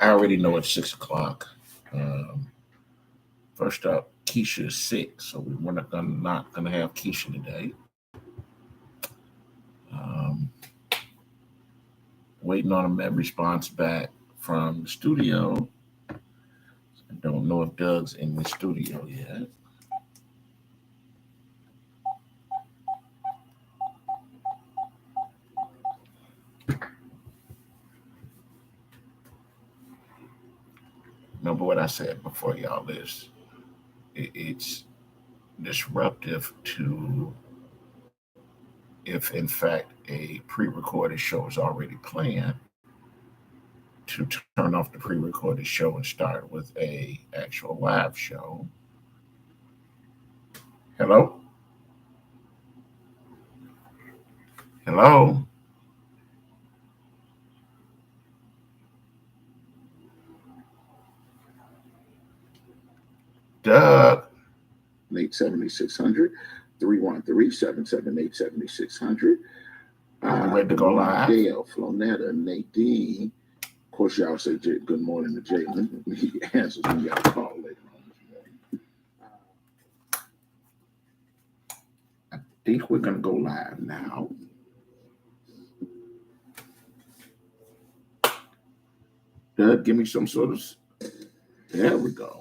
I already know it's 6 o'clock. Um, First up, Keisha is sick, so we're not gonna have Keisha today. Um, Waiting on a response back from the studio. I don't know if Doug's in the studio yet. Remember what I said before, y'all. It's disruptive to if, in fact, a pre-recorded show is already planned to turn off the pre-recorded show and start with a actual live show. Hello, hello, Doug. 7600 313 778 7600. Are we ready to go live? Dale, Flonetta, Nadine. Of course, y'all say good morning to Jalen. He answers when you got a call later on this morning. I think we're gonna go live now. Doug, give me some sort of. There we go.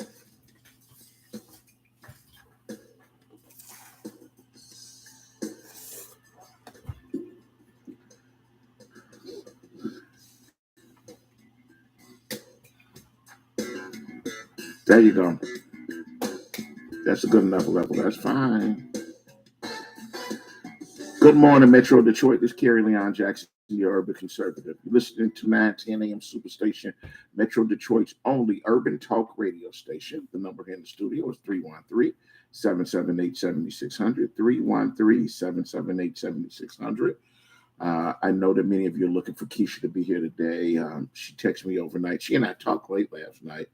There you go. That's a good enough level. That's fine. Good morning, Metro Detroit. This is Kerry Leon Jackson, your urban conservative. You're listening to 910 AM Superstation, Metro Detroit's only urban talk radio station. The number here in the studio is 313 778 7600. 313 778 7600. I know that many of you are looking for Keisha to be here today. She texted me overnight. She and I talked late last night,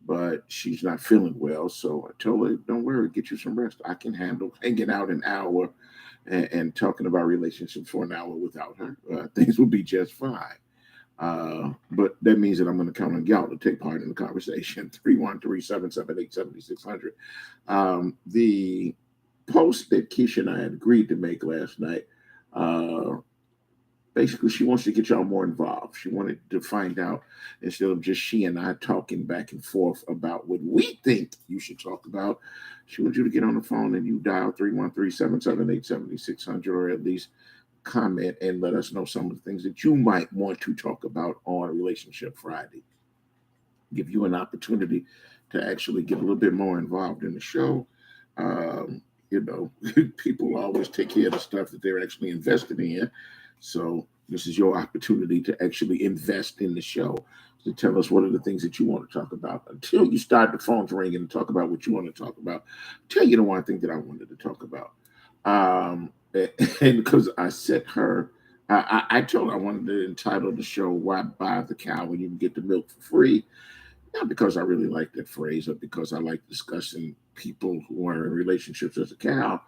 but she's not feeling well. So I told her, don't worry, get you some rest. I can handle hanging out an hour and talking about relationships for an hour without her. Things will be just fine. But that means that I'm going to count on y'all to take part in the conversation. 313 778 7600. The post that Keisha and I had agreed to make last night, basically, she wants to get y'all more involved. She wanted to find out, instead of just she and I talking back and forth about what we think you should talk about, she wants you to get on the phone and you dial 313 778 7600, or at least comment and let us know some of the things that you might want to talk about on Relationship Friday. Give you an opportunity to actually get a little bit more involved in the show. You know, people always take care of the stuff that they're actually invested in. So this is your opportunity to actually invest in the show, to tell us what are the things that you want to talk about. Until you start the phones ringing and talk about what you want to talk about, I'll tell you the one thing that I wanted to talk about. And because I set her, I told her I wanted to entitle the show "Why Buy the Cow When You Can Get the Milk for Free." Not because I really like that phrase or because I like discussing people who are in relationships as a cow,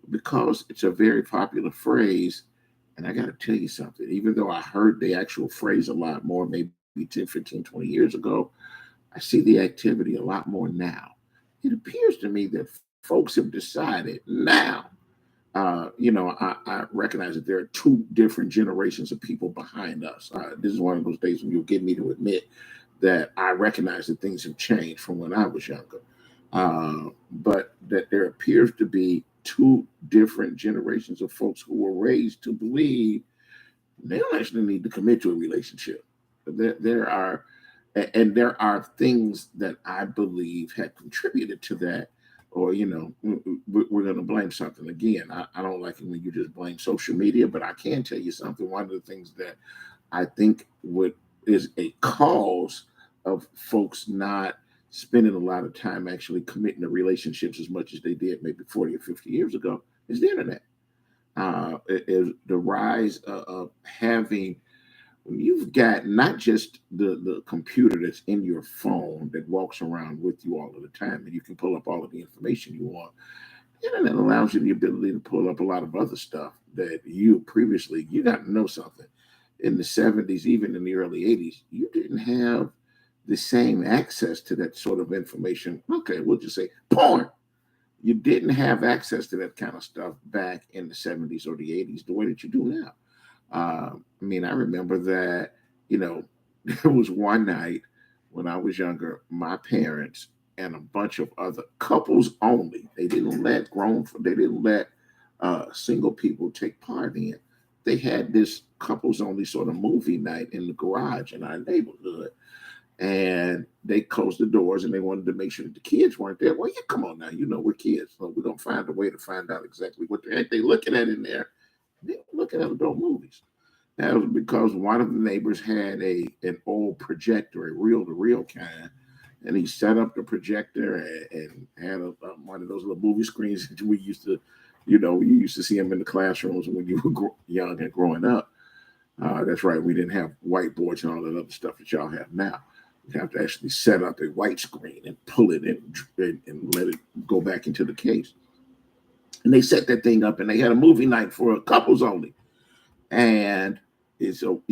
because it's a very popular phrase. And I got to tell you something, even though I heard the actual phrase a lot more, maybe 10, 15, 20 years ago, I see the activity a lot more now. It appears to me that folks have decided now, I recognize that there are two different generations of people behind us. This is one of those days when you'll get me to admit that I recognize that things have changed from when I was younger. But that there appears to be two different generations of folks who were raised to believe they don't actually need to commit to a relationship. There are, and there are things that I believe have contributed to that. Or, we're going to blame something again. I don't like it when you just blame social media, but I can tell you something. One of the things that I think what is a cause of folks not spending a lot of time actually committing to relationships as much as they did maybe 40 or 50 years ago is the internet. Is the rise of having, when you've got not just the computer that's in your phone that walks around with you all of the time and you can pull up all of the information you want. The internet allows you the ability to pull up a lot of other stuff that you got to know something. In the 70s, even in the early 80s, you didn't have the same access to that sort of information. Okay, we'll just say porn. You didn't have access to that kind of stuff back in the 70s or the 80s the way that you do now. I mean, I remember that, you know, there was one night when I was younger, my parents and a bunch of other couples only, they didn't let single people take part in. They had this couples only sort of movie night in the garage in our neighborhood, and they closed the doors and they wanted to make sure that the kids weren't there. Well, yeah, come on now, you know we're kids, so we're gonna find a way to find out exactly what the heck they looking at in there. They were looking at adult movies. That was because one of the neighbors had an old projector, a reel to reel kind, and he set up the projector and had one of those little movie screens that we used to, you used to see them in the classrooms when you were young and growing up. That's right, we didn't have whiteboards and all that other stuff that y'all have now. You have to actually set up a white screen and pull it and let it go back into the case. And they set that thing up and they had a movie night for couples only. And so,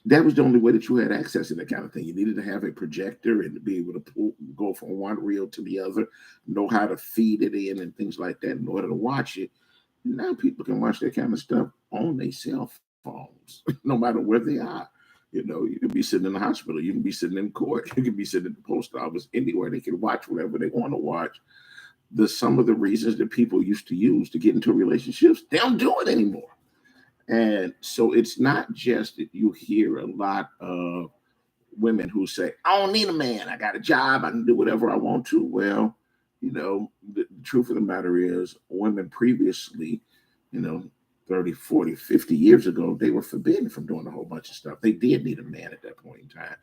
that was the only way that you had access to that kind of thing. You needed to have a projector and to be able to go from one reel to the other, know how to feed it in and things like that in order to watch it. Now people can watch that kind of stuff on their cell phones, no matter where they are. You can be sitting in the hospital, you can be sitting in court, you can be sitting at the post office, anywhere they can watch whatever they want to watch. Some of the reasons that people used to use to get into relationships, they don't do it anymore. And so it's not just that you hear a lot of women who say, I don't need a man. I got a job. I can do whatever I want to. Well, the truth of the matter is women previously, you know, 30, 40, 50 years ago, they were forbidden from doing a whole bunch of stuff. They did need a man at that point in time.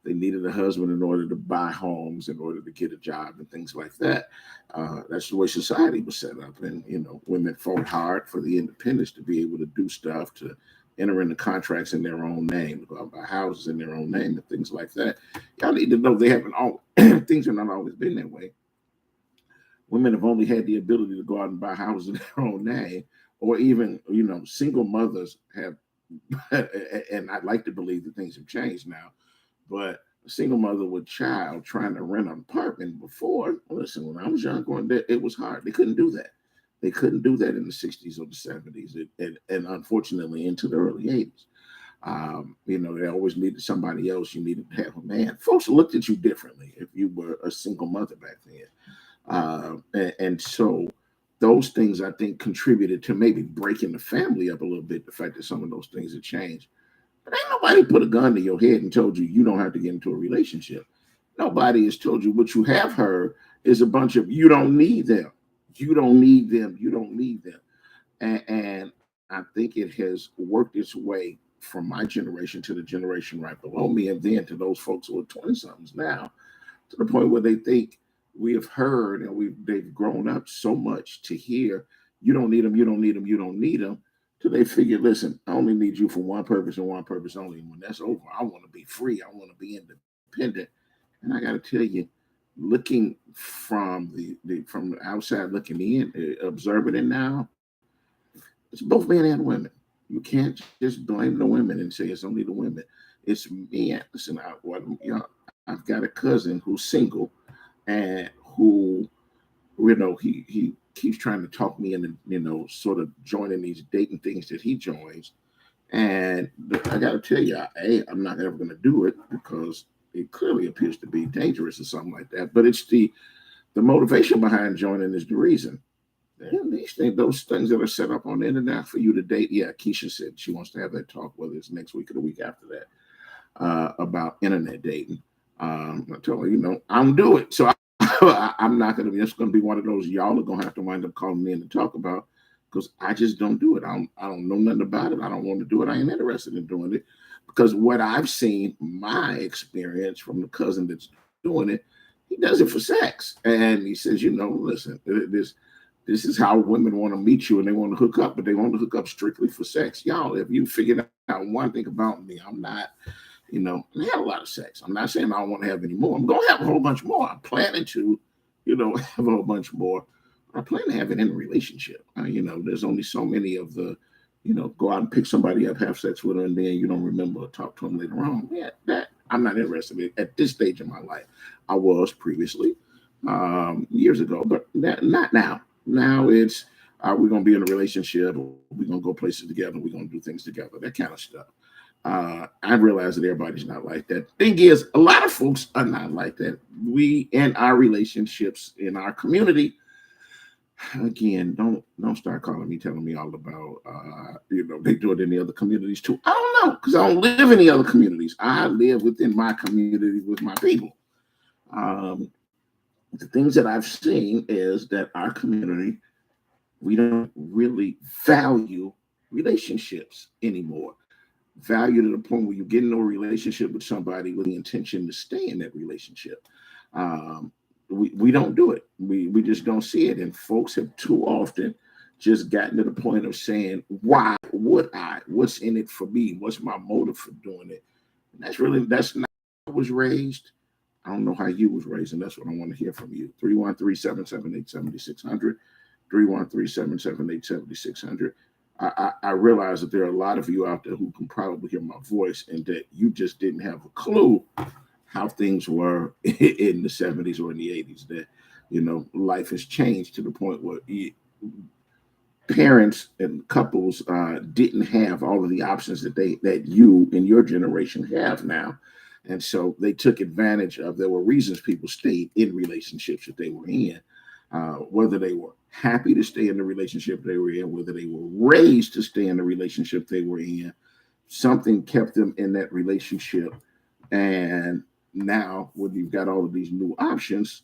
They needed a husband in order to buy homes, in order to get a job and things like that. That's the way society was set up. And, women fought hard for the independence to be able to do stuff, to enter into contracts in their own name, to go out and buy houses in their own name and things like that. Y'all need to know they haven't all things have not always been that way. Women have only had the ability to go out and buy houses in their own name, or even, single mothers have, and I'd like to believe that things have changed now. But a single mother with child trying to rent an apartment before, listen, when I was young, it was hard. They couldn't do that. They couldn't do that in the 60s or the 70s, and unfortunately into the early 80s. They always needed somebody else. You needed to have a man. Folks looked at you differently if you were a single mother back then. And so those things, I think, contributed to maybe breaking the family up a little bit, the fact that some of those things had changed. But ain't nobody put a gun to your head and told you don't have to get into a relationship. Nobody has told you. What you have heard is a bunch of you don't need them. You don't need them. You don't need them. And I think it has worked its way from my generation to the generation right below me, and then to those folks who are 20-somethings now, to the point where they think we have heard and they've grown up so much to hear you don't need them, you don't need them, you don't need them. So they figure, listen, I only need you for one purpose and one purpose only. And when that's over, I want to be free. I want to be independent. And I got to tell you, looking from from the outside looking in, observing it now, it's both men and women. You can't just blame the women and say it's only the women. It's men. Listen, I've got a cousin who's single and who, he keeps trying to talk me into, sort of joining these dating things that he joins. And I got to tell you, I'm not ever going to do it because it clearly appears to be dangerous or something like that. But it's the motivation behind joining is the reason. And those things that are set up on the internet for you to date. Yeah, Keisha said she wants to have that talk, whether it's next week or the week after that, about internet dating. I told her, I'm do it. So I'm not going to be, it's going to be one of those y'all are going to have to wind up calling me in to talk about, because I just don't do it. I don't know nothing about it. I don't want to do it. I ain't interested in doing it, because what I've seen, my experience from the cousin that's doing it, he does it for sex. And he says, listen, this is how women want to meet you and they want to hook up, but they want to hook up strictly for sex. Y'all, if you figured out one thing about me, I'm not, I had a lot of sex. I'm not saying I don't want to have any more. I'm going to have a whole bunch more. I'm planning to, have a whole bunch more. I plan to have it in a relationship. There's only so many of the, go out and pick somebody up, have sex with her, and then you don't remember or talk to them later on. Yeah, I'm not interested in it at this stage of my life. I was previously, years ago, but not now. Now it's we're gonna be in a relationship, we're gonna go places together, we're gonna do things together, that kind of stuff. I realize that everybody's not like that. Thing is, a lot of folks are not like that. We in our relationships in our community, again, don't start calling me, telling me all about they do it in the other communities too. I don't know because I don't live in the other communities. I live within my community with my people. Um, the things that I've seen is that our community, we don't really value relationships anymore. Value to the point where you get into a relationship with somebody with the intention to stay in that relationship. Um, we don't do it. We just don't see it. And folks have too often just gotten to the point of saying, why would I? What's in it for me? What's my motive for doing it? And that's not how I was raised. I don't know how you was raised, and that's what I want to hear from you. 313-778-7600. 313-778-7600. I realize that there are a lot of you out there who can probably hear my voice and that you just didn't have a clue how things were in the 70s or in the 80s. That, life has changed to the point where parents and couples didn't have all of the options that you in your generation have now. And so they took advantage of, there were reasons people stayed in relationships that they were in, whether they were happy to stay in the relationship they were in, whether they were raised to stay in the relationship they were in, something kept them in that relationship. And now when you've got all of these new options,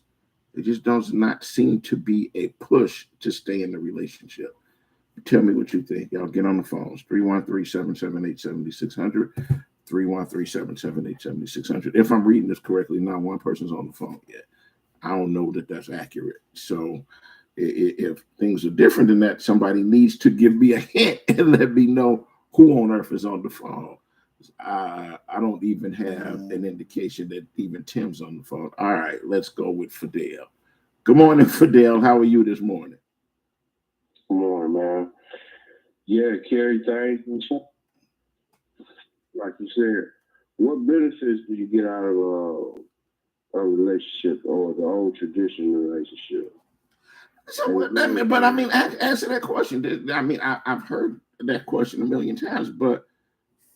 it just does not seem to be a push to stay in the relationship. Tell me what you think. Y'all get on the phones. 313-778-7600. 313-778-7600. If I'm reading this correctly, not one person's on the phone yet. I don't know that that's accurate. So if things are different than that, somebody needs to give me a hint and let me know who on earth is on the phone. I don't even have an indication that even Tim's on the phone. All right, let's go with Fidel. Good morning, Fidel. How are you this morning? Good morning, man. Yeah, Kerry, thanks. Like you said, what benefits do you get out of a relationship or the old traditional relationship? So, answer that question. I've heard that question a million times, but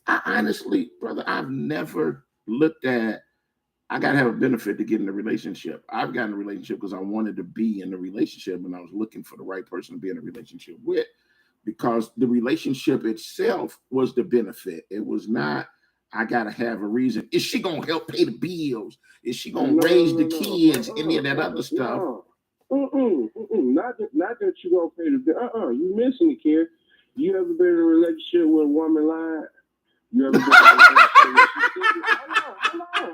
I honestly, brother, I've never looked at, I got to have a benefit to get in a relationship. I've gotten a relationship because I wanted to be in a relationship and I was looking for the right person to be in a relationship with, because the relationship itself was the benefit. It was not, I got to have a reason. Is she going to help pay the bills? Is she going to raise the kids? Any of that other stuff? Not that you going to pay the bill. You missing it, kid. You ever been in a relationship with a woman lied? You ever been in a relationship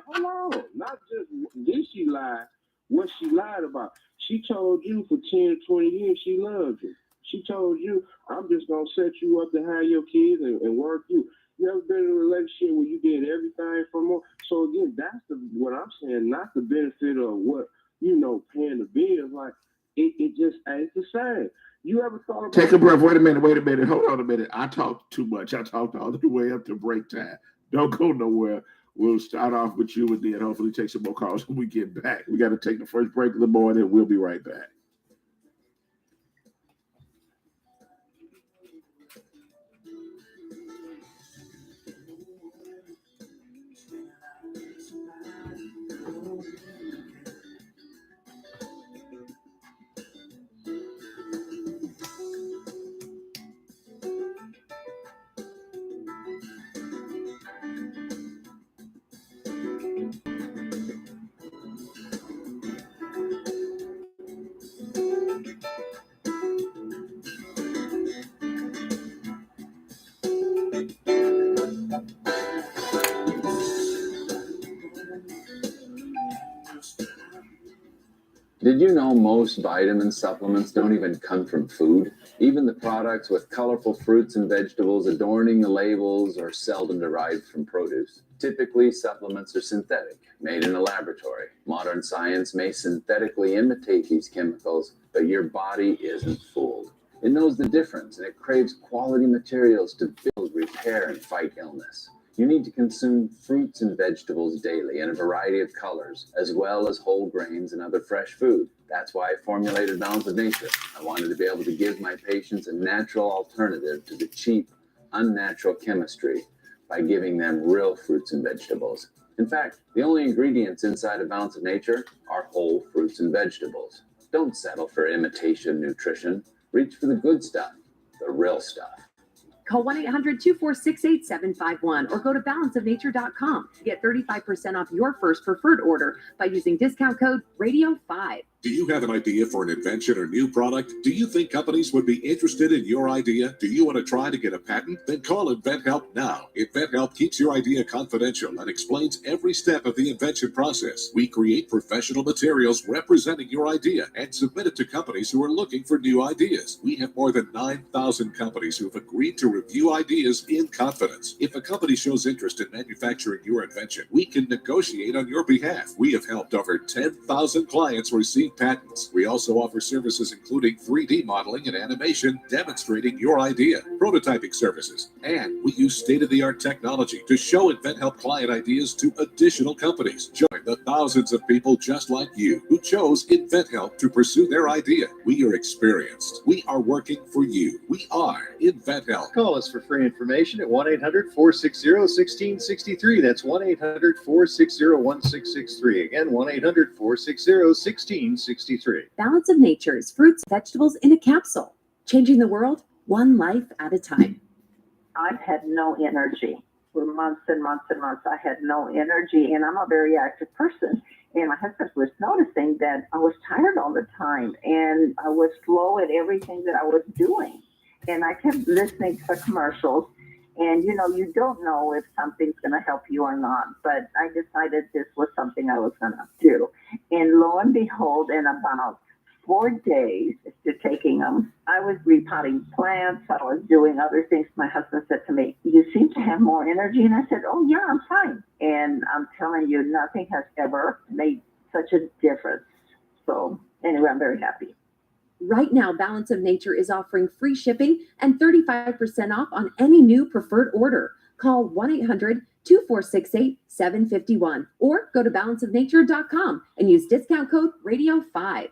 hold on. Not just did she lie, what she lied about. She told you for 10 or 20 years she loved you. She told you, I'm just going to set you up to have your kids and work you. You ever been in a relationship where you did everything for more? So again, that's what I'm saying, not the benefit of what, paying the bills. Like, it just ain't the same. You ever thought about... Take a breath. Wait a minute. Hold on a minute. I talked too much. I talked all the way up to break time. Don't go nowhere. We'll start off with you and then hopefully take some more calls when we get back. We got to take the first break of the morning. We'll be right back. Did you know most vitamin supplements don't even come from food? Even the products with colorful fruits and vegetables adorning the labels are seldom derived from produce. Typically, supplements are synthetic, made in a laboratory. Modern science may synthetically imitate these chemicals, but your body isn't fooled. It knows the difference, and it craves quality materials to build, repair, and fight illness. You need to consume fruits and vegetables daily in a variety of colors, as well as whole grains and other fresh food. That's why I formulated Balance of Nature. I wanted to be able to give my patients a natural alternative to the cheap, unnatural chemistry by giving them real fruits and vegetables. In fact, the only ingredients inside a Balance of Nature are whole fruits and vegetables. Don't settle for imitation nutrition. Reach for the good stuff, the real stuff. Call 1-800-246-8751 or go to balanceofnature.com to get 35% off your first preferred order by using discount code RADIO5. Do you have an idea for an invention or new product? Do you think companies would be interested in your idea? Do you want to try to get a patent? Then call InventHelp now. InventHelp keeps your idea confidential and explains every step of the invention process. We create professional materials representing your idea and submit it to companies who are looking for new ideas. We have more than 9,000 companies who have agreed to review ideas in confidence. If a company shows interest in manufacturing your invention, we can negotiate on your behalf. We have helped over 10,000 clients receive patents. We also offer services including 3D modeling and animation demonstrating your idea, prototyping services, and we use state-of-the-art technology to show InventHelp client ideas to additional companies. Join the thousands of people just like you who chose InventHelp to pursue their idea. We are experienced. We are working for you. We are InventHelp. Call us for free information at 1-800-460-1663. That's 1-800-460-1663. Again, 1-800-460-1663. Balance of Nature's fruits, vegetables in a capsule, changing the world one life at a time. I've had no energy for months and months and months. I had no energy, and I'm a very active person. And my husband was noticing that I was tired all the time, and I was slow at everything that I was doing. And I kept listening to the commercials. And, you know, you don't know if something's going to help you or not. But I decided this was something I was going to do. And lo and behold, in about 4 days after taking them, I was repotting plants. I was doing other things. My husband said to me, "You seem to have more energy." And I said, "Oh, yeah, I'm fine." And I'm telling you, nothing has ever made such a difference. So anyway, I'm very happy. Right now, Balance of Nature is offering free shipping and 35% off on any new preferred order. Call 1-800-246-8751 or go to balanceofnature.com and use discount code RADIO5.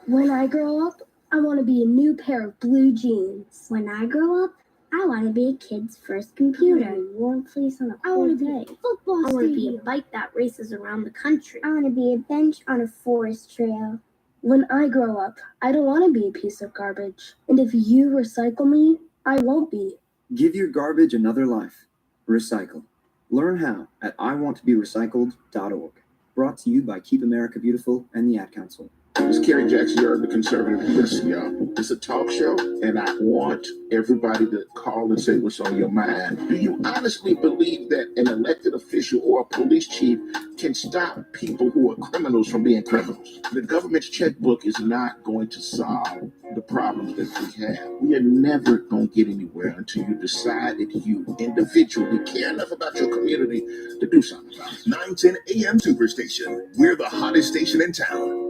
When I grow up, I want to be a new pair of blue jeans. When I grow up, I want to be a kid's first computer. I want to play on a cold day. Football. I want to be a bike that races around the country. I want to be a bench on a forest trail. When I grow up, I don't want to be a piece of garbage. And if you recycle me, I won't be. Give your garbage another life. Recycle. Learn how at iwanttoberecycled.org. Brought to you by Keep America Beautiful and the Ad Council. It's Kerry Jackson, you're the conservative. Listen, y'all, it's a talk show, and I want everybody to call and say what's on your mind. Do you honestly believe that an elected official or a police chief can stop people who are criminals from being criminals? The government's checkbook is not going to solve the problems that we have. We are never going to get anywhere until you decide that you individually care enough about your community to do something about it. 910 AM Superstation. We're the hottest station in town.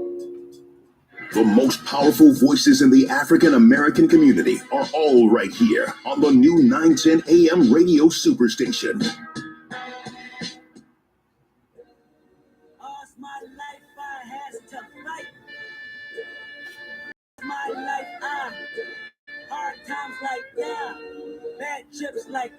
The most powerful voices in the African American community are all right here on the new 910 AM Radio Superstation. All's my life I has to fight. My life hard times like bad trips like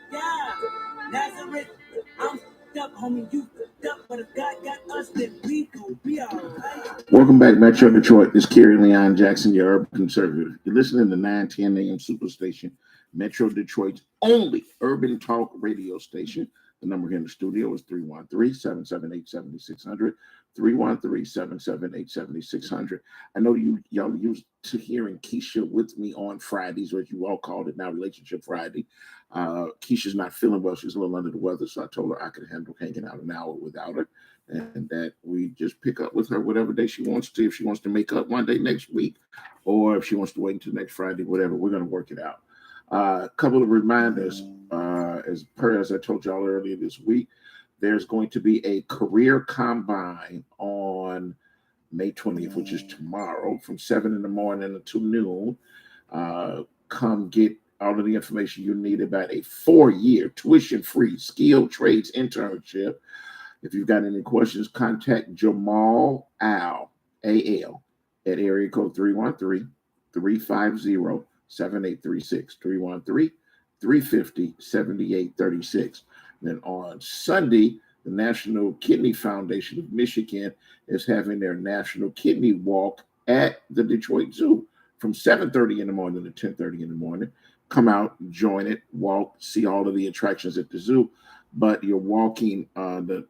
Nazareth, I'm up, homie, you up, but if God got us, then we gon' be alright. Welcome back, Metro Detroit. This is Kerry Leon Jackson, your urban conservative. You're listening to 910 AM Superstation, Metro Detroit's only urban talk radio station. The number here in the studio is 313-778-7600, 313-778-7600. I know y'all used to hearing Keisha with me on Fridays, or as you all called it now, Relationship Friday. Keisha's not feeling well. She's a little under the weather, so I told her I could handle hanging out an hour without her, and that we just pick up with her whatever day she wants to. If she wants to make up one day next week, or if she wants to wait until next Friday, whatever, we're going to work it out. A couple of reminders, as I told y'all earlier this week, there's going to be a career combine on May 20th, which is tomorrow, from 7 in the morning until noon. Come get all of the information you need about a 4-year tuition-free skilled trades internship. If you've got any questions, contact Jamal Al, A-L, at area code 313-350-7836, 313-350-7836. Then on Sunday, the National Kidney Foundation of Michigan is having their National Kidney Walk at the Detroit Zoo from 7:30 in the morning to 10:30 in the morning. Come out, join it, walk, see all of the attractions at the zoo. But you're walking,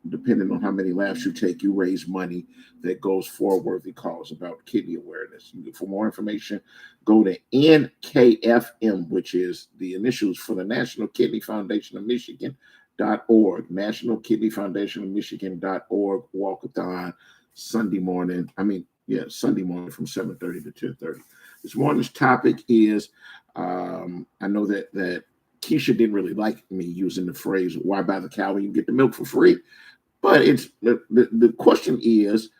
depending on how many laps you take, you raise money that goes for a worthy cause about kidney awareness. For more information, go to NKFM, which is the initials for the National Kidney Foundation of Michigan.org, National Kidney Foundation of Michigan.org, walkathon Sunday morning. Sunday morning from 7:30 to 10:30. This morning's topic is, I know that Keisha didn't really like me using the phrase, why buy the cow when you get the milk for free? But it's the question is,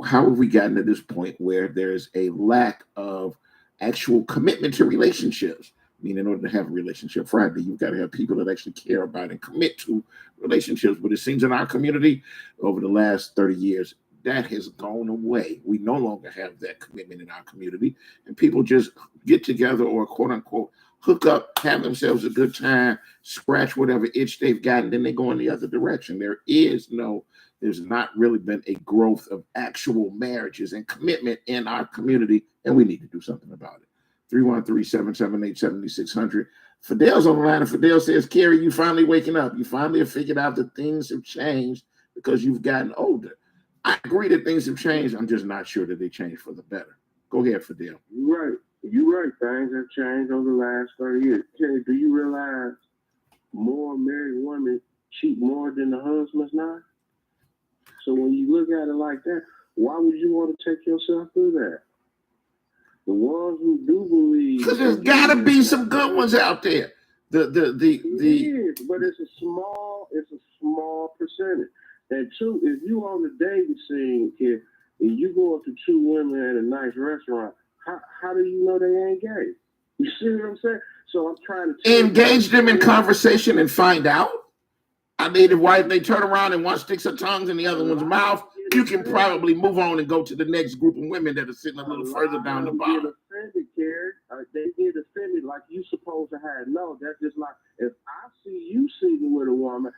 how have we gotten to this point where there's a lack of actual commitment to relationships? I mean, in order to have a relationship Friday, you've got to have people that actually care about and commit to relationships. But it seems in our community over the last 30 years, that has gone away. We no longer have that commitment in our community, and people just get together or quote unquote hook up, have themselves a good time, scratch whatever itch they've got, and then they go in the other direction. There's not really been a growth of actual marriages and commitment in our community, and we need to do something about it. 313-778-7600. Fidel's on the line, and Fidel says, Carrie, you finally waking up. You finally have figured out that things have changed because you've gotten older. I agree that things have changed. I'm just not sure that they changed for the better. Go ahead, Fidel. You're right. Things have changed over the last 30 years. Terry, do you realize more married women cheat more than the husbands now? So when you look at it like that, why would you want to take yourself through that? The ones who do believe, because there's got to be some good ones out there. It is, but it's a small percentage. And two, if you on the dating scene, kid, and you go up to two women at a nice restaurant, how do you know they ain't gay? You see what I'm saying? So I'm trying to engage them in conversation and find out. I mean, if they turn around and one sticks her tongues in the other one's mouth, you can probably move on and go to the next group of women that are sitting a little further down the bottom. Get offended, Carrie. They get offended like you supposed to have. No, that's just like if I see you sitting with a woman.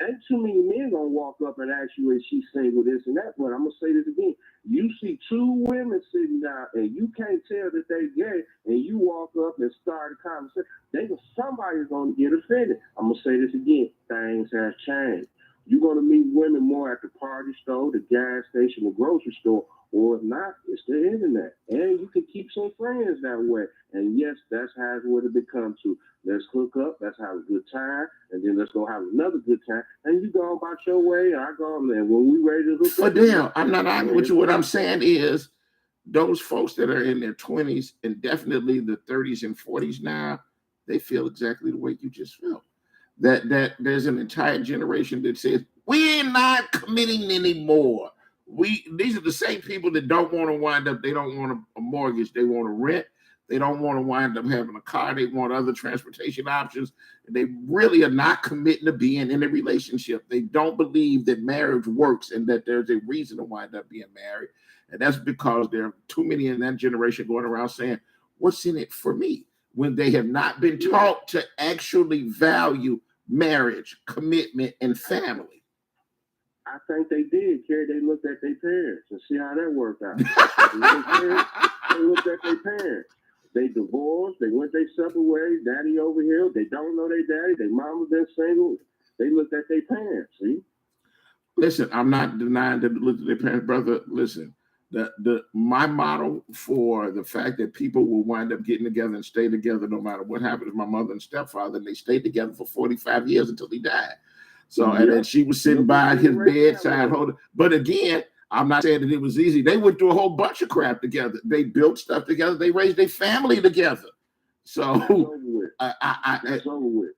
Ain't too many men gonna walk up and ask you if she's single, this and that. But I'm gonna say this again: you see two women sitting down, and you can't tell that they gay, and you walk up and start a conversation. Somebody's gonna get offended. I'm gonna say this again: things have changed. You're gonna meet women more at the party store, the gas station, the grocery store, or if not, it's the internet, and you can keep some friends that way. And yes, that's how what it becomes to. Let's hook up. Let's have a good time, and then let's go have another good time. And you go about your way, and I go on there. When we ready to hook up, Fidel, I'm not arguing with you. What I'm saying is, those folks that are in their 20s and definitely the 30s and 40s now, they feel exactly the way you just felt. That there's an entire generation that says we're not committing anymore. These are the same people that don't want to wind up. They don't want a mortgage. They want to rent. They don't want to wind up having a car. They want other transportation options. They really are not committing to being in a relationship. They don't believe that marriage works and that there's a reason to wind up being married. And that's because there are too many in that generation going around saying, what's in it for me? When they have not been taught to actually value marriage, commitment, and family. I think they did, Carrie. They looked at their parents and see how that worked out. They looked at their parents. They divorced. They went their separate ways. Daddy over here. They don't know their daddy. Their mama been single. They looked at their parents. See? Listen, I'm not denying that they looked at their parents, brother. Listen, my motto for the fact that people will wind up getting together and stay together no matter what happens to my mother and stepfather, and they stayed together for 45 years until he died. So, and then she was sitting by his bedside holding. But again, I'm not saying that it was easy. They went through a whole bunch of crap together. They built stuff together. They raised their family together. So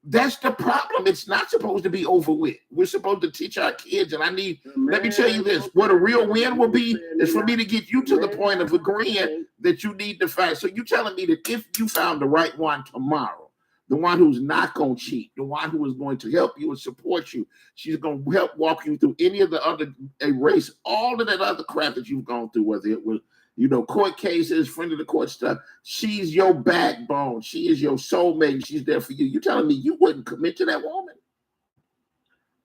That's the problem. It's not supposed to be over with. We're supposed to teach our kids. And let me tell you this, what a real win will be is for me to get you to the point of agreeing that you need to find. So you're telling me that if you found the right one tomorrow, the one who's not going to cheat, the one who is going to help you and support you, she's going to help walk you through any of the other, erase all of that other crap that you've gone through, whether it was, court cases, friend of the court stuff. She's your backbone. She is your soulmate. She's there for you. You telling me you wouldn't commit to that woman?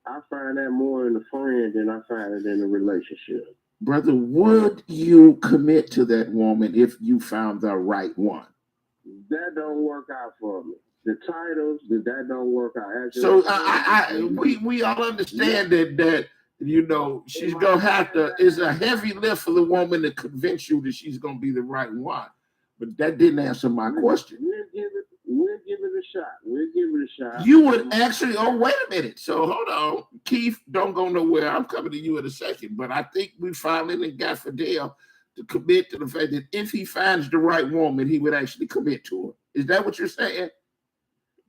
I find that more in a friend than I find it in a relationship. Brother, would you commit to that woman if you found the right one? That don't work out for me. The titles, that don't work out. So we all understand that she's gonna have to. It's a heavy lift for the woman to convince you that she's gonna be the right one. But that didn't answer my question. We'll give it a shot. You would actually. Oh, wait a minute. So hold on, Keith. Don't go nowhere. I'm coming to you in a second. But I think we finally got Fidel to commit to the fact that if he finds the right woman, he would actually commit to her. Is that what you're saying?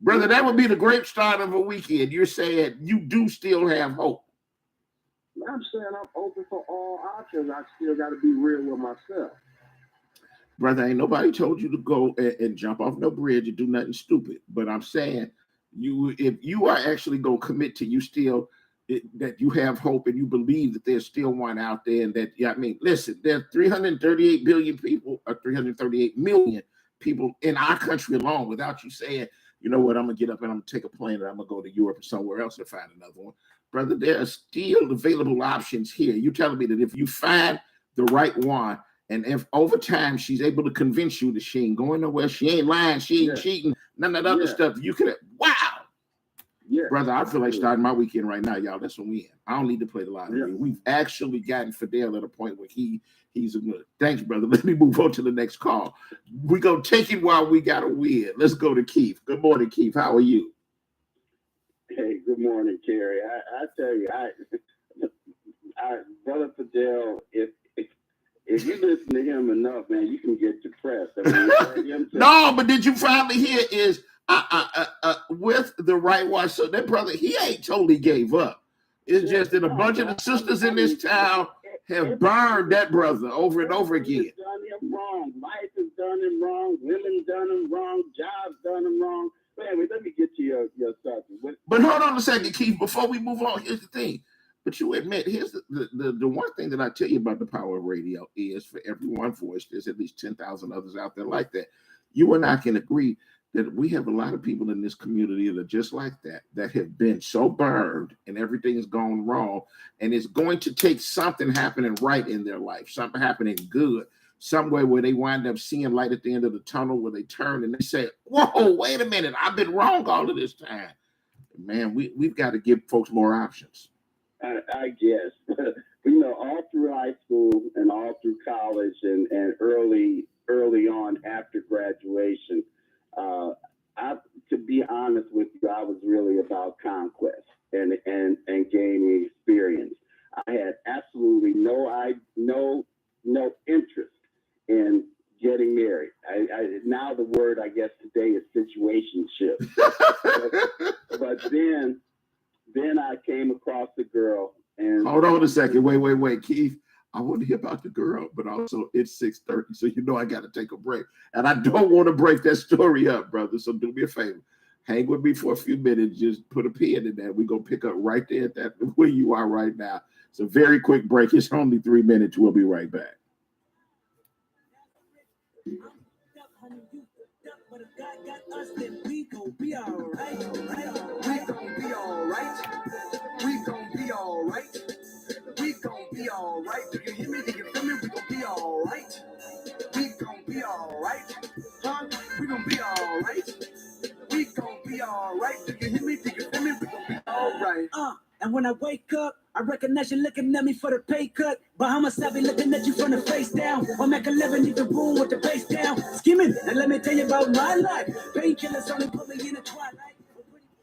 Brother, that would be the great start of a weekend. You're saying you do still have hope. I'm saying I'm open for all options. I still got to be real with myself. Brother, ain't nobody told you to go and jump off no bridge and do nothing stupid. But I'm saying if you are actually going to commit to that you have hope and you believe that there's still one out there and that, listen, there's 338 billion people or 338 million people in our country alone without you saying, you know what, I'm going to get up and I'm going to take a plane and I'm going to go to Europe or somewhere else and find another one. Brother, there are still available options here. You're telling me that if you find the right one and if over time she's able to convince you that she ain't going nowhere, she ain't lying, she ain't cheating, none of that other stuff, you could, wow. Yeah. Brother, I feel like starting my weekend right now, y'all. That's when we in. I don't need to play the lottery. Yeah. We've actually gotten Fidel at a point where he's a good. Thanks, brother. Let me move on to the next call. We're going to take it while we got a win. Let's go to Keith. Good morning, Keith. How are you? Hey, good morning, Kerry. I tell you, Brother Fidel, if you listen to him enough, man, you can get depressed. No, but did you finally hear is with the right one? So that brother, he ain't totally gave up. It's just that a bunch of the sisters in this town have burned that brother over and over again. Done him wrong. Life has done him wrong. Women done him wrong. Jobs done him wrong. But anyway, let me get to your subject. But hold on a second, Keith. Before we move on, here's the thing. But you admit, here's the one thing that I tell you about the power of radio is for every one voice, there's at least 10,000 others out there like that. You and I can agree that we have a lot of people in this community that are just like that have been so burned and everything has gone wrong. And it's going to take something happening right in their life, something happening good, somewhere where they wind up seeing light at the end of the tunnel, where they turn and they say, whoa, wait a minute, I've been wrong all of this time. Man, we've got to give folks more options. I guess, all through high school and all through college and early on after graduation, to be honest with you, I was really about conquest and gaining experience. I had absolutely no interest in getting married. Now the word I guess today is situationship. but then I came across the girl and hold on a second. Wait, Keith. I want to hear about the girl, but also it's 6:30, so I got to take a break. And I don't want to break that story up, brother. So do me a favor. Hang with me for a few minutes. Just put a pin in that. We're going to pick up right there at that where you are right now. It's a very quick break. It's only 3 minutes. We'll be right back. We gon' be all right. We gon' be all right. We gon' be all right. We gon' be all right. Do you hear me? Do you feel me? We gon' be all right. We gon' be all right. Huh? We gon' be all right. We gon' be all right. Do you hear me? Do you feel me? We gon' be all right. And when I wake up, I recognize you looking at me for the pay cut. Bahamas, I be looking at you from the face down. Or make a living, you can boom with the face down. Skimming, and let me tell you about my life. Painkillers only put me in the twilight.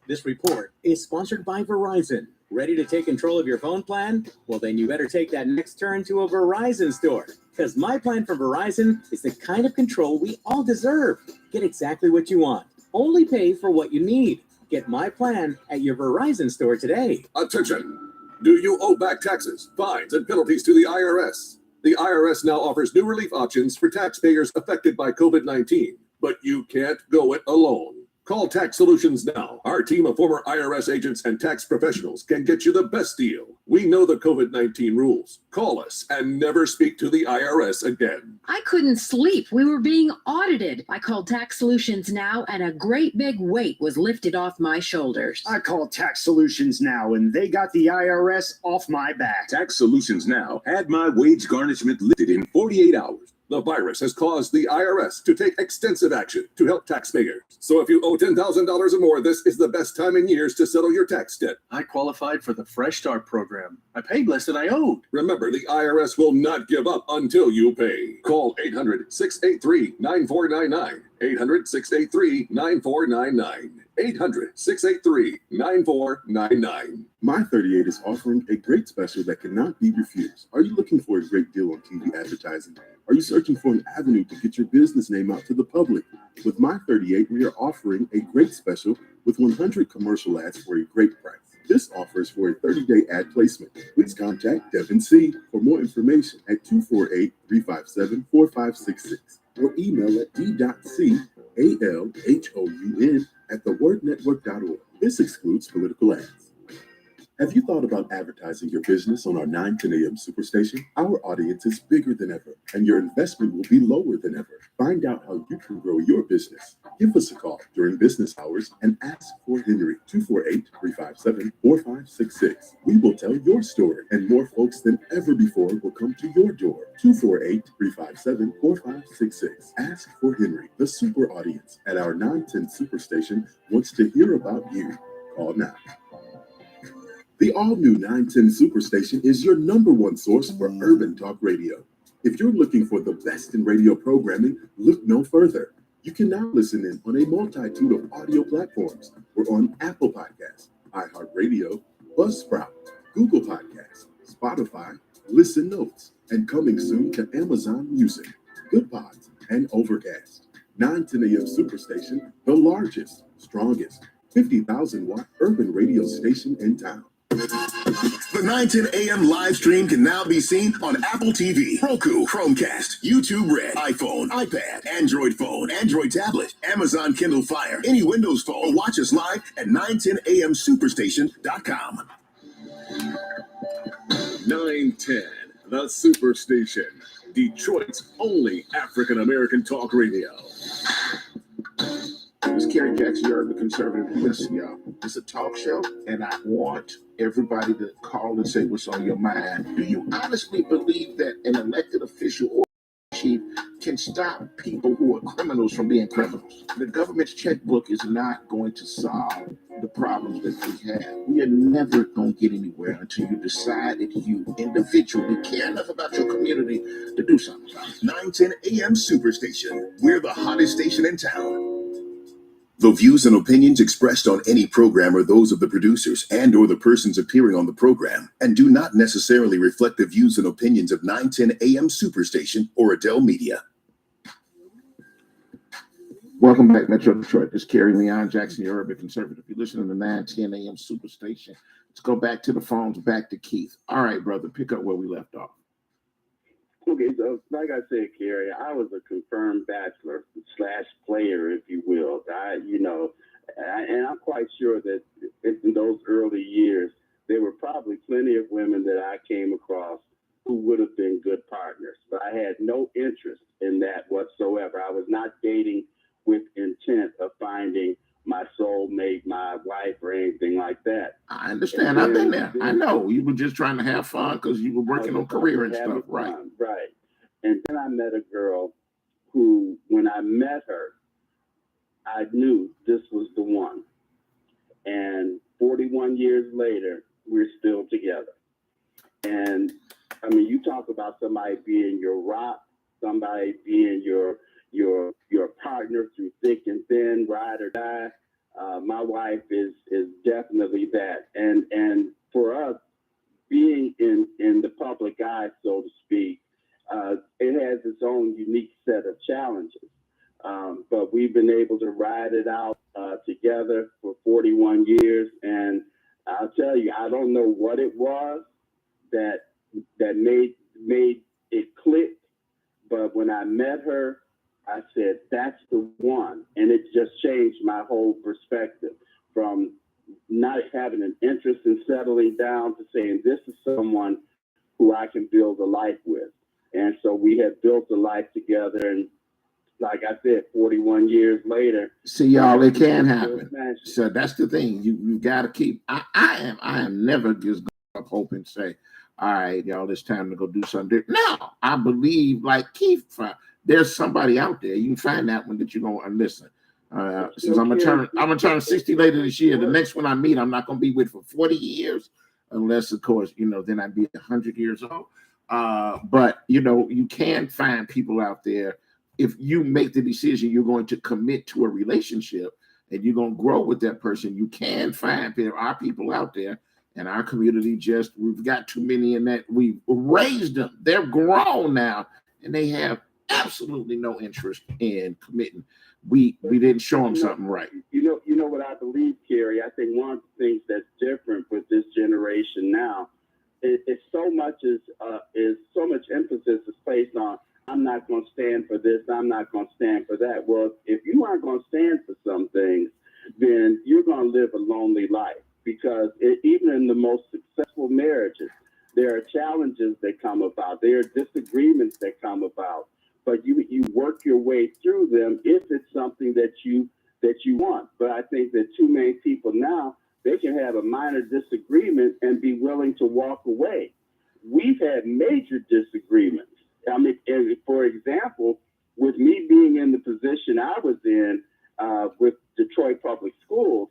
This report is sponsored by Verizon. Ready to take control of your phone plan? Well, then you better take that next turn to a Verizon store. Because my plan from Verizon is the kind of control we all deserve. Get exactly what you want. Only pay for what you need. Get my plan at your Verizon store today. Attention! Do you owe back taxes, fines, and penalties to the IRS? The IRS now offers new relief options for taxpayers affected by COVID-19, but you can't go it alone. Call Tax Solutions now. Our team of former IRS agents and tax professionals can get you the best deal. We know the COVID-19 rules. Call us and never speak to the IRS again. I couldn't sleep. We were being audited. I called Tax Solutions Now, and a great big weight was lifted off my shoulders. I called Tax Solutions Now, and they got the IRS off my back. Tax Solutions Now had my wage garnishment lifted in 48 hours. The virus has caused the IRS to take extensive action to help taxpayers. So if you owe $10,000 or more, this is the best time in years to settle your tax debt. I qualified for the Fresh Start program. I paid less than I owed. Remember, the IRS will not give up until you pay. Call 800-683-9499. 800-683-9499. 800-683-9499. My 38 is offering a great special that cannot be refused. Are you looking for a great deal on TV advertising? Are you searching for an avenue to get your business name out to the public? With My 38, we are offering a great special with 100 commercial ads for a great price. This offer is for a 30-day ad placement. Please contact Devin C. for more information at 248-357-4566 or email at d.calhoun@thewordnetwork.org. This excludes political ads. Have you thought about advertising your business on our 910 AM Superstation? Our audience is bigger than ever, and your investment will be lower than ever. Find out how you can grow your business. Give us a call during business hours and ask for Henry, 248-357-4566. We will tell your story, and more folks than ever before will come to your door. 248-357-4566. Ask for Henry. The super audience at our 910 Superstation wants to hear about you. Call now. The all-new 910 Superstation is your #1 source for urban talk radio. If you're looking for the best in radio programming, look no further. You can now listen in on a multitude of audio platforms. We're on Apple Podcasts, iHeartRadio, Buzzsprout, Google Podcasts, Spotify, Listen Notes, and coming soon to Amazon Music, Good Pods, and Overcast. 910 AM Superstation, the largest, strongest, 50,000-watt urban radio station in town. The 910 AM live stream can now be seen on Apple TV, Roku, Chromecast, YouTube Red, iPhone, iPad, Android phone, Android tablet, Amazon Kindle Fire, any Windows phone. Watch us live at 910amsuperstation.com. 910, the Superstation, Detroit's only African-American talk radio. It's Kerry Jackson, you're the conservative. Listen, y'all, it's a talk show, and I want everybody to call and say what's on your mind. Do you honestly believe that an elected official or chief can stop people who are criminals from being criminals? The government's checkbook is not going to solve the problems that we have. We are never going to get anywhere until you decide that you individually care enough about your community to do something about it. 910 AM Superstation. We're the hottest station in town. The views and opinions expressed on any program are those of the producers and or the persons appearing on the program and do not necessarily reflect the views and opinions of 910 AM Superstation or Adele Media. Welcome back, Metro Detroit. This is Kerry Leon Jackson, your urban conservative. You're listening to 910 AM Superstation. Let's go back to the phones, back to Keith. All right, brother, pick up where we left off. Okay, so like I said, Kerry, I was a confirmed bachelor / player, if you will. And I'm quite sure that in those early years, there were probably plenty of women that I came across who would have been good partners. But I had no interest in that whatsoever. I was not dating with intent of finding my soulmate, my wife, or anything like that. I understand. I've been there. I know. You were just trying to have fun because you were working on career and stuff. Right. Right. And then I met a girl who, when I met her, I knew this was the one. And 41 years later, we're still together. And I mean, you talk about somebody being your rock, somebody being your partner through thick and thin, ride or die. My wife is definitely that. And for us, being in the public eye, so to speak, it has its own unique set of challenges. But we've been able to ride it out together for 41 years. And I'll tell you, I don't know what it was that made it click. But when I met her, I said, that's the one. And it just changed my whole perspective from not having an interest in settling down to saying, this is someone who I can build a life with. And so we have built a life together. And like I said, 41 years later. See, y'all, it can happen. So that's the thing. You got to keep. I am never just going up hope and say, all right, y'all, it's time to go do something different. No, I believe, like Keith, there's somebody out there. You can find that one that you're going to listen. Since I'm gonna turn 60 later this year. The next one I meet, I'm not gonna be with for 40 years, unless, of course, then I'd be 100 years old. But you can find people out there. If you make the decision you're going to commit to a relationship and you're going to grow with that person, you can find there are people out there in our community. We've got too many in that we've raised them. They're grown now and they have absolutely no interest in committing. We didn't show them something right. You know what I believe, Kerry? I think one of the things that's different with this generation now is so much emphasis is placed on, I'm not going to stand for this, I'm not going to stand for that. Well, if you aren't going to stand for some things, then you're going to live a lonely life, because even in the most successful marriages, there are challenges that come about. There are disagreements that come about. But you work your way through them if it's something that you want. But I think that too many people now, they can have a minor disagreement and be willing to walk away. We've had major disagreements. I mean, for example, with me being in the position I was in with Detroit Public Schools,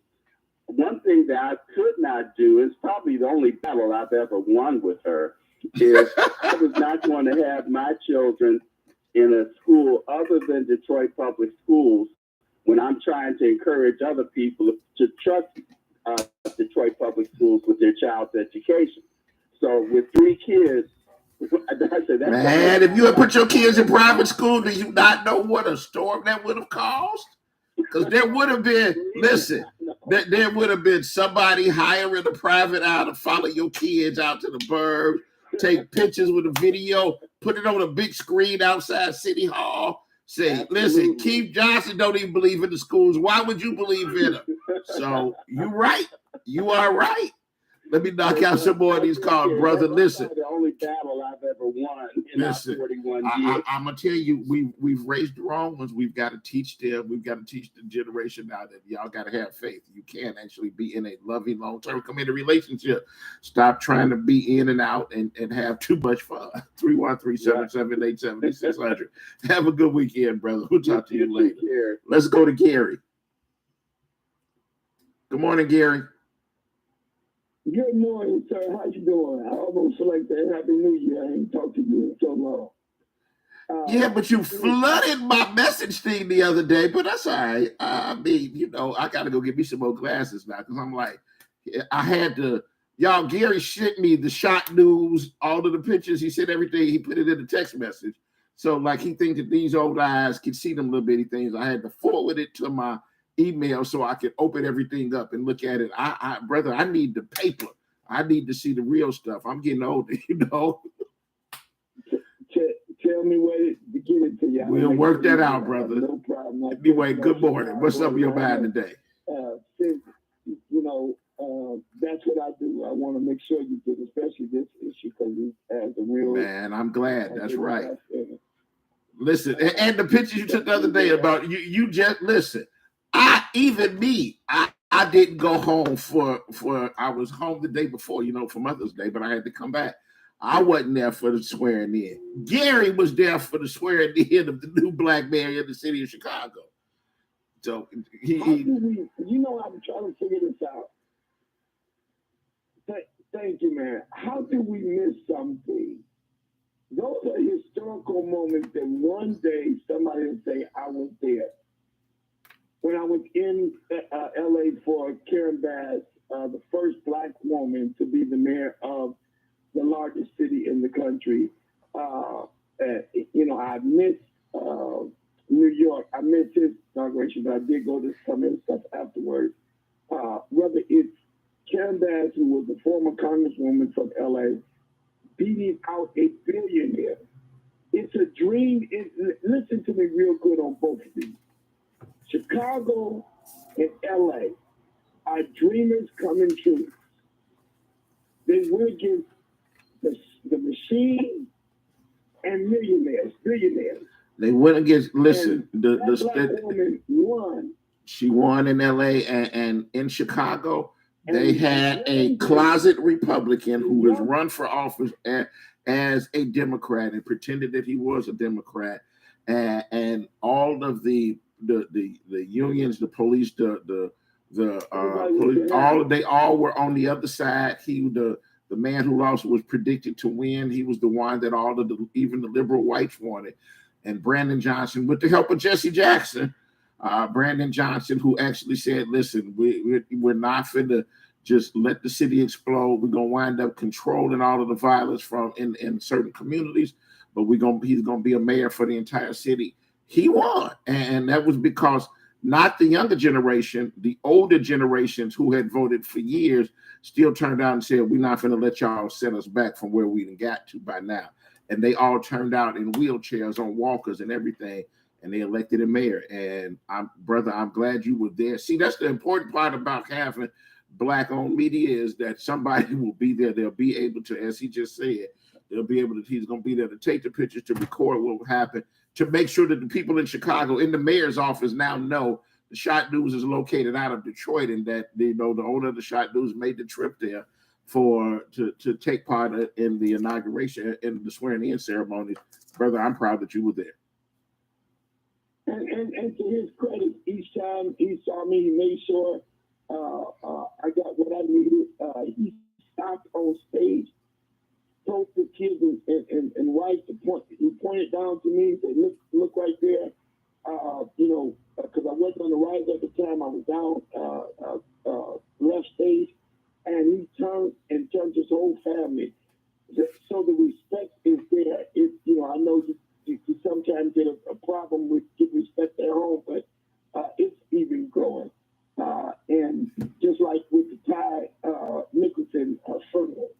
one thing that I could not do, is probably the only battle I've ever won with her, is I was not going to have my children in a school other than Detroit Public Schools when I'm trying to encourage other people to trust Detroit Public Schools with their child's education. So with 3 kids, man, if you had put your kids in private school, do you not know what a storm that would have caused? Because there would have been, there would have been somebody hiring a private eye to follow your kids out to the burbs, take pictures with a video, put it on a big screen outside City Hall. Say, listen, Keith Johnson don't even believe in the schools. Why would you believe in them? So you're right. You are right. Let me knock out some more of these calls, brother. Listen. The only battle I've ever won in our 41 years. I'm gonna tell you, we've raised the wrong ones. We've got to teach them. We've got to teach the generation now that y'all got to have faith. You can actually be in a loving, long-term committed relationship. Stop trying to be in and out and have too much fun. 313-778-7600. Have a good weekend, brother. We'll talk to you later. Let's go to Gary. Good morning, Gary. Good morning, sir. How you doing? I almost feel like that. Happy New Year. I ain't talked to you in so long. Yeah, but you flooded my message thing the other day, but that's all right. I mean, I got to go get me some more glasses now, because I'm like, I had to, y'all, Gary sent me the shot news, all of the pictures. He said everything. He put it in the text message. So, like, he thinks that these old eyes can see them little bitty things. I had to forward it to my email so I could open everything up and look at it. Brother, I need the paper. I need to see the real stuff. I'm getting older, Tell me where to get it to you. We'll work that out, brother. No problem. Anyway, good morning. What's up with your mind today? That's what I do. I want to make sure you get, especially this issue, because it has a real. Man, I'm glad. That's right. Listen, and the picture you took the other day about you just listen. I didn't go home for I was home the day before, for Mother's Day, but I had to come back. I wasn't there for the swearing in. Gary was there for the swearing in of the new black mayor in the city of Chicago. So I'm trying to figure this out. Thank you, man. How do we miss something? Those are historical moments that one day somebody will say, I was there. When I was in LA for Karen Bass, the first black woman to be the mayor of the largest city in the country, I missed New York. York. I missed his inauguration, but I did go to some of the stuff afterwards. Whether it's Karen Bass, who was a former congresswoman from LA, beating out a billionaire. It's a dream. Listen to me real good on both of these. Chicago and LA are dreamers coming true. They went against the machine and billionaires. They went against, listen, That black woman won. She won in LA and in Chicago. They had a closet Republican who was run for office as a Democrat and pretended that he was a Democrat. And all of the unions, the police, the police, they all were on the other side. The man who lost was predicted to win. He was the one that even the liberal whites wanted. And Brandon Johnson, with the help of Jesse Jackson, Brandon Johnson, who actually said, listen, we're not finna just let the city explode. We're gonna wind up controlling all of the violence from in certain communities, but he's gonna be a mayor for the entire city. He won. And that was because not the younger generation, the older generations who had voted for years still turned out and said, we're not gonna let y'all set us back from where we done got to by now. And they all turned out in wheelchairs on walkers and everything. And they elected a mayor. And I'm glad you were there. See, that's the important part about having Black-owned media is that somebody will be there. They'll be able to, as he just said, he's going to be there to take the pictures, to record what will happen, to make sure that the people in Chicago, in the mayor's office now know the Shot News is located out of Detroit and that, the owner of the Shot News made the trip there to take part in the inauguration and the swearing-in ceremony. Brother, I'm proud that you were there. And to his credit, each time he saw me, he made sure I got what I needed. He stopped on stage, told the kids and wife to point. He pointed down to me and said, "Look right there." Because I wasn't on the rise at the time, I was down left stage, and he turned his whole family. So the respect is there. I know you sometimes get a problem with get respect at home, but it's even growing. And just like with the Ty Nicholson funeral,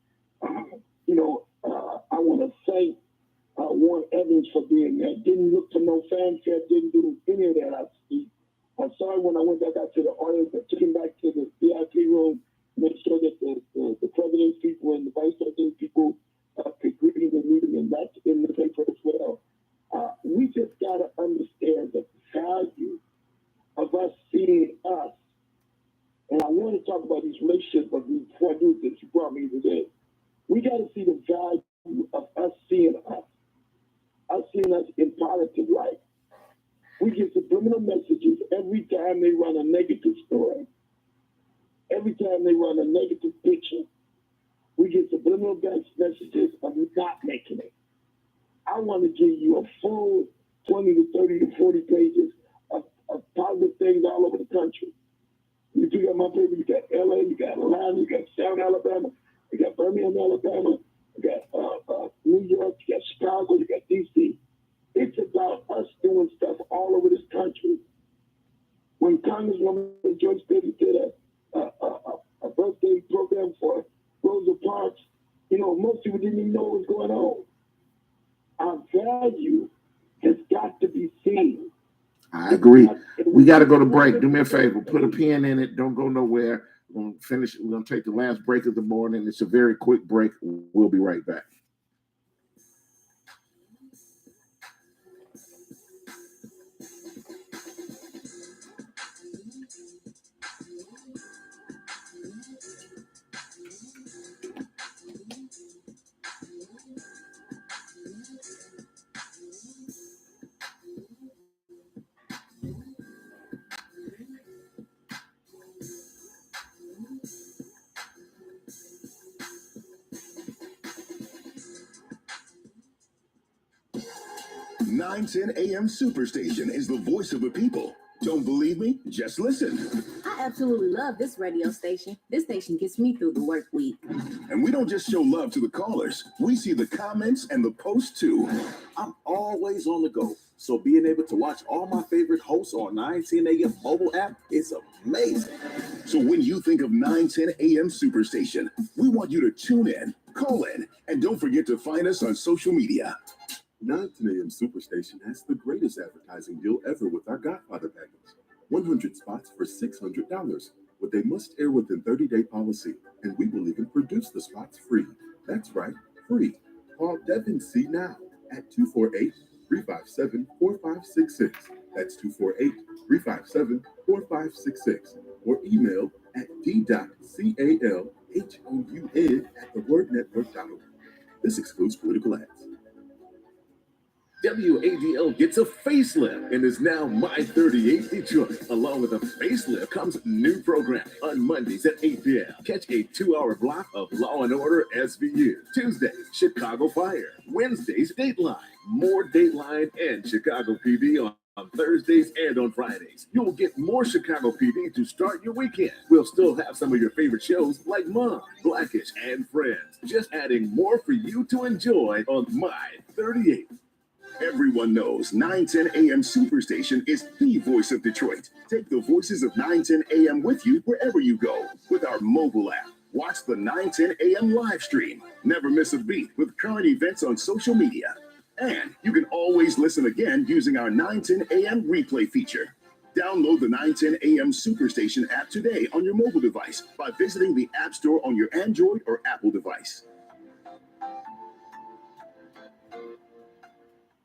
I want to thank Warren Evans for being there. Didn't look for no fanfare, didn't do any of that. I saw him when I went back out to the audience. I took him back to the VIP room, make sure that the president's people and the vice president's people could greet him and meet him, and that's in the paper as well. We just got to understand that the value of us seeing us, and I want to talk about these relationships, but before I do this, you brought me today. We got to see the value of us seeing us in positive light. We get subliminal messages every time they run a negative story, every time they run a negative picture. We get subliminal messages of not making it. I want to give you a full 20 to 30 to 40 pages of positive things all over the country. You got my paper, you got LA, you got Atlanta, you got South Alabama, you got Birmingham, Alabama, you got New York, you got Chicago, you got DC. It's about us doing stuff all over this country. When Congresswoman Joyce Biddy did a birthday program for Rosa Parks, most people didn't even know what was going on. Our value has got to be seen. I agree. We got to go to break. Do me a favor. Put a pin in it. Don't go nowhere. We're going to finish. We're going to take the last break of the morning. It's a very quick break. We'll be right back. .910 AM Superstation is the voice of the people. Don't believe me? Just listen. I absolutely love this radio station. This station gets me through the work week. And we don't just show love to the callers. We see the comments and the posts too. I'm always on the go. So being able to watch all my favorite hosts on 910 AM mobile app is amazing. So when you think of 910 AM Superstation, we want you to tune in, call in, and don't forget to find us on social media. 910 AM Superstation has the greatest advertising deal ever with our Godfather package. 100 spots for $600 with a must-air within 30-day policy, and we will even produce the spots free. That's right, free. Call Devin C. now at 248-357-4566. That's 248-357-4566. Or email at d.calhoun@thewordnetwork.org. This excludes political ads. WADL gets a facelift and is now My 38 Detroit. Along with a facelift comes new programming. On Mondays at 8 p.m., catch a 2-hour block of Law & Order SVU. Tuesdays, Chicago Fire. Wednesdays, Dateline. More Dateline and Chicago PD on Thursdays and on Fridays. You'll get more Chicago PD to start your weekend. We'll still have some of your favorite shows like Mom, Blackish, and Friends. Just adding more for you to enjoy on My 38. Everyone knows 910 AM Superstation is the voice of Detroit. Take the voices of 910 AM with you wherever you go with our mobile app. Watch the 910 AM live stream. Never miss a beat with current events on social media. And you can always listen again using our 910 AM replay feature. Download the 910 AM Superstation app today on your mobile device by visiting the App Store on your Android or Apple device.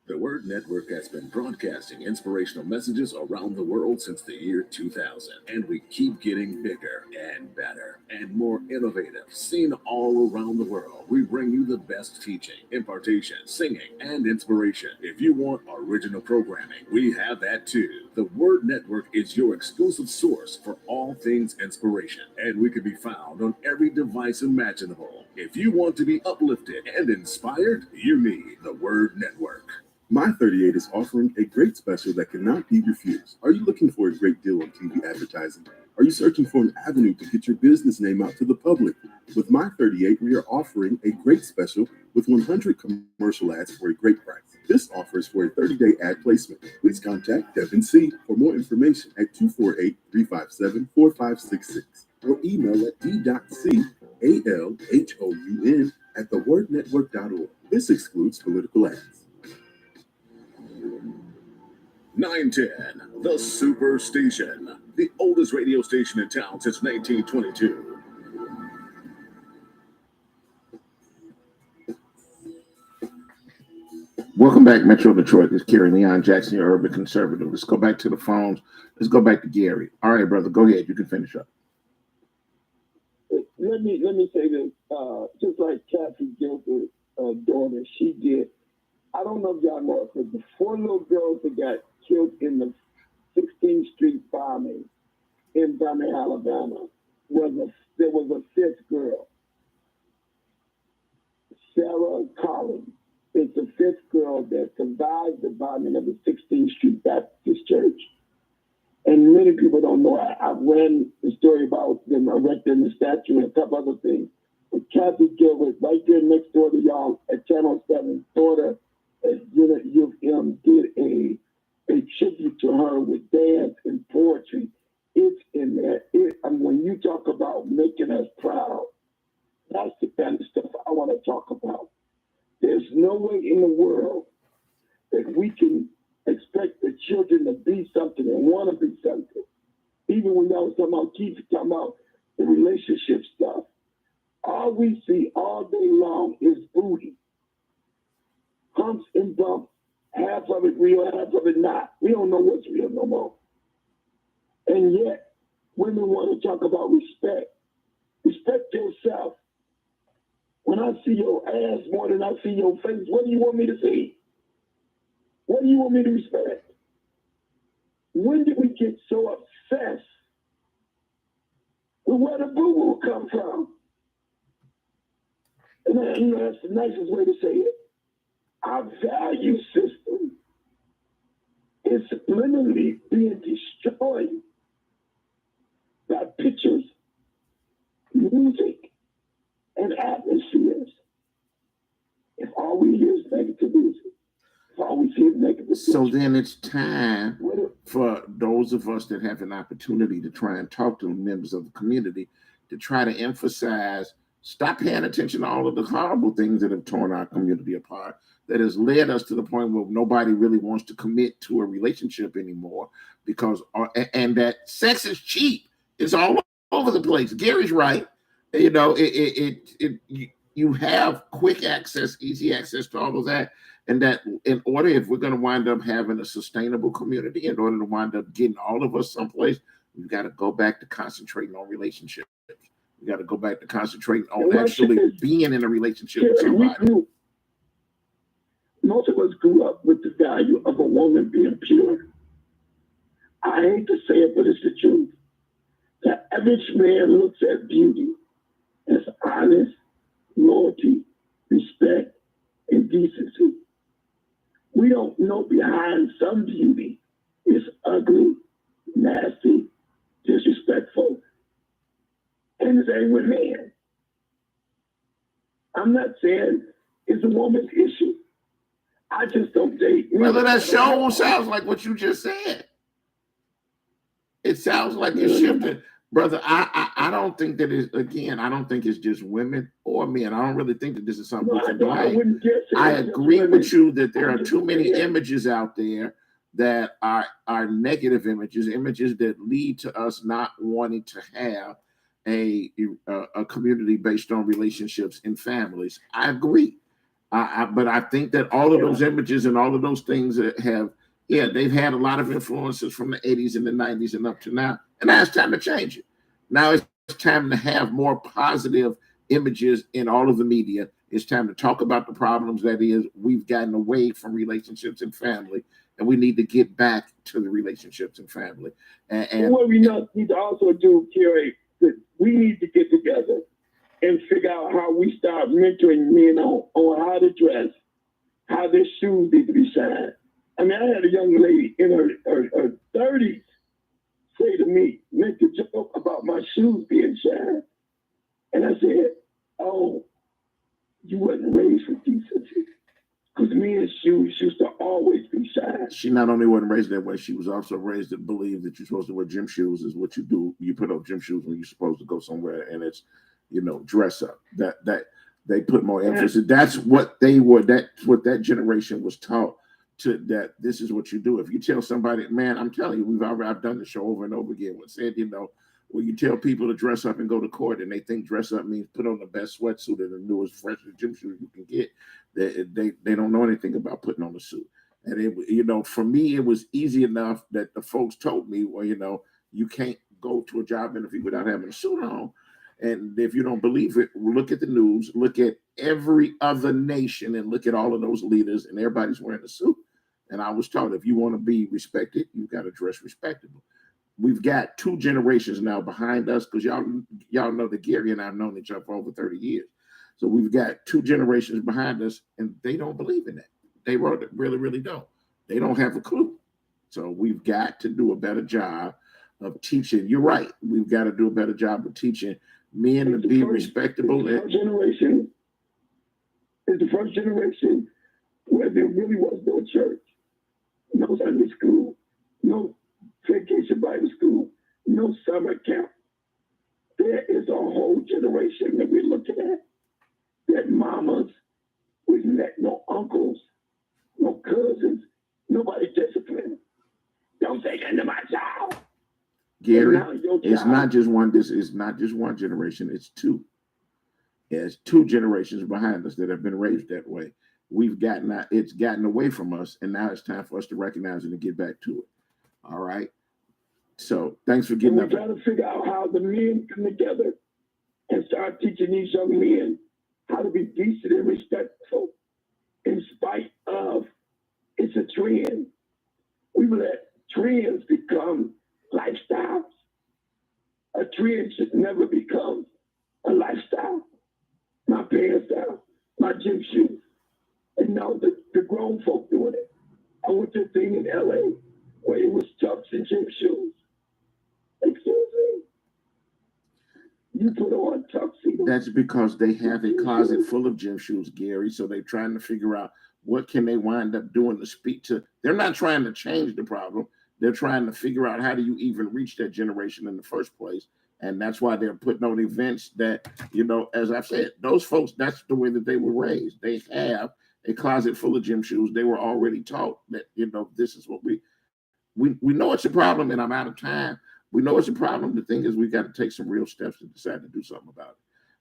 The Word Network has been broadcasting inspirational messages around the world since the year 2000, and we keep getting bigger and better and more innovative. Seen all around the world, we bring you the best teaching, impartation, singing, and inspiration. If you want original programming, we have that too. The Word Network is your exclusive source for all things inspiration, and we can be found on every device imaginable. If you want to be uplifted and inspired, you need the Word Network. My 38 is offering a great special that cannot be refused. Are you looking for a great deal on TV advertising? Are you searching for an avenue to get your business name out to the public? With My 38, we are offering a great special with 100 commercial ads for a great price. This offer is for a 30-day ad placement. Please contact Devin C. for more information at 248-357-4566 or email at d.calhoun@thewordnetwork.org. This excludes political ads. 910, the Superstation, the oldest radio station in town since 1922. Welcome back, Metro Detroit. This is Kerry Leon Jackson, your urban conservative. Let's go back to the phones. Let's go back to Gary. All right, brother, go ahead. You can finish up. Let me say this. Just like Kathy Gilbert's daughter, she did. I don't know if y'all know it, but the 4 little girls that got killed in the 16th Street bombing in Birmingham, Alabama, there was a 5th girl. Sarah Collins is the 5th girl that survived the bombing of the 16th Street Baptist Church. And many people don't know. I've read the story about them erecting the statue and a couple other things. But Kathy Gilbert, right there next door to y'all at Channel 7, daughter, did a tribute to her with dance and poetry. It's in there. When you talk about making us proud, that's the kind of stuff I want to talk about. There's no way in the world that we can expect the children to be something and want to be something. Even when y'all was talking about Keith, talking about the relationship stuff, all we see all day long is booty. Humps and bumps, half of it real, half of it not. We don't know what's real no more. And yet, women want to talk about respect. Respect yourself. When I see your ass more than I see your face, what do you want me to see? What do you want me to respect? When did we get so obsessed with where the boo-boo come from? And that's the nicest way to say it. Our value system is subliminally being destroyed by pictures, music, and atmospheres. If all we hear is negative music, if all we see is negative. So then it's time for those of us that have an opportunity to try and talk to members of the community to try to emphasize, stop paying attention to all of the horrible things that have torn our community apart, that has led us to the point where nobody really wants to commit to a relationship anymore because, and that sex is cheap. It's all over the place. Gary's right. You know, you have quick access, easy access to all of that. And that in order, if we're going to wind up having a sustainable community, in order to wind up getting all of us someplace, we've got to go back to concentrating on relationships. We got to go back to concentrating on actually being in a relationship with somebody. Most of us grew up with the value of a woman being pure. I hate to say it, but it's the truth. The average man looks at beauty as honest, loyalty, respect, and decency. We don't know behind some beauty is ugly, nasty, disrespectful, and the same with men. I'm not saying it's a woman's issue. I just don't date. Brother, that show sounds like what you just said. It sounds like you're shifting. Brother, I don't think that it's, again, I don't think it's just women or men. I don't really think that this is something we can blame. I agree with you that there are too many images out there that are negative images that lead to us not wanting to have a community based on relationships and families. I agree. But I think that all of those images and all of those things that they've had a lot of influences from the 80s and the 90s and up to now. And now it's time to change it. Now it's time to have more positive images in all of the media. It's time to talk about the problems that is we've gotten away from relationships and family, and we need to get back to the relationships and family. And what we need to also do, Kerry, that we need to get together and figure out how we start mentoring men on how to dress, how their shoes need to be shined. I mean, I had a young lady in her 30s say to me, make a joke about my shoes being shined. And I said, oh, you wasn't raised with decency. Because men's shoes used to always be shined. She not only wasn't raised that way, she was also raised to believe that you're supposed to wear gym shoes is what you do. You put on gym shoes when you're supposed to go somewhere, and it's, dress up. That they put more emphasis. That's what they were. That's what that generation was taught. That this is what you do. If you tell somebody, man, I'm telling you, I've done the show over and over again. What said, when you tell people to dress up and go to court, and they think dress up means put on the best sweatsuit and the newest, freshest gym shoes you can get, they don't know anything about putting on a suit. And it, for me, it was easy enough that the folks told me, well, you can't go to a job interview without having a suit on. And if you don't believe it, look at the news, look at every other nation, and look at all of those leaders, and everybody's wearing a suit. And I was taught if you want to be respected, you've got to dress respectable. We've got 2 generations now behind us, because y'all know that Gary and I have known each other for over 30 years. So we've got 2 generations behind us, and they don't believe in that. They really, really don't. They don't have a clue. So we've got to do a better job of teaching. You're right. We've got to do a better job of teaching men to be respectable. It's the first generation where there really was no church, no Sunday school, no vacation Bible school, no summer camp. There is a whole generation that we're looking at that mamas, we've met no uncles, no cousins, nobody disciplined. Don't say that to my child. Gary, it's not just one. This is not just one generation. It's 2. There's 2 generations behind us that have been raised that way. It's gotten away from us, and now it's time for us to recognize it and get back to it. All right. So thanks for getting up. We got to figure out how the men come together and start teaching these young men how to be decent and respectful, in spite of it's a trend. We will let trends become lifestyles. A trend should never become a lifestyle. My pants down, my gym shoes. And now the grown folk doing it. I went to a thing in LA where it was tux and gym shoes. Excuse me? You put on tuxedo. That's because they have a closet full of gym shoes, Gary. So they're trying to figure out What can they wind up doing to speak to? They're not trying to change the problem. They're trying to figure out how do you even reach that generation in the first place. And that's why they're putting on events that, as I've said, those folks, that's the way that they were raised. They have a closet full of gym shoes. They were already taught that, this is what we know it's a problem, and I'm out of time. We know it's a problem. The thing is, we got to take some real steps to decide to do something about it.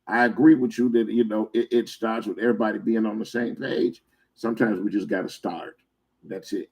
I agree with you that, it starts with everybody being on the same page. Sometimes we just got to start. That's it.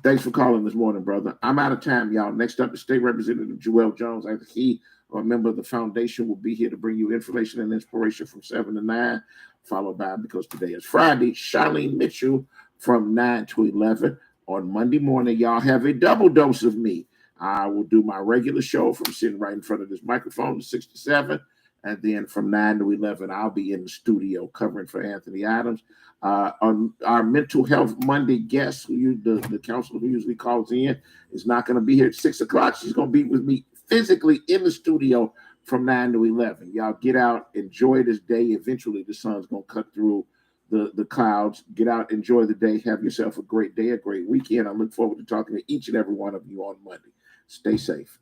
Thanks for calling this morning, brother. I'm out of time, y'all. Next up, the State Representative Joel Jones. I think he, or a member of the foundation, will be here to bring you information and inspiration from 7 to 9, followed by, because today is Friday, Charlene Mitchell from 9 to 11. On Monday morning, y'all have a double dose of me. I will do my regular show from sitting right in front of this microphone to 6 to 7. And then from 9 to 11, I'll be in the studio covering for Anthony Adams. On our Mental Health Monday guest, the counselor who usually calls in, is not going to be here at 6 o'clock. She's going to be with me physically in the studio from 9 to 11. Y'all get out, enjoy this day. Eventually, the sun's going to cut through the clouds. Get out, enjoy the day. Have yourself a great day, a great weekend. I look forward to talking to each and every one of you on Monday. Stay safe.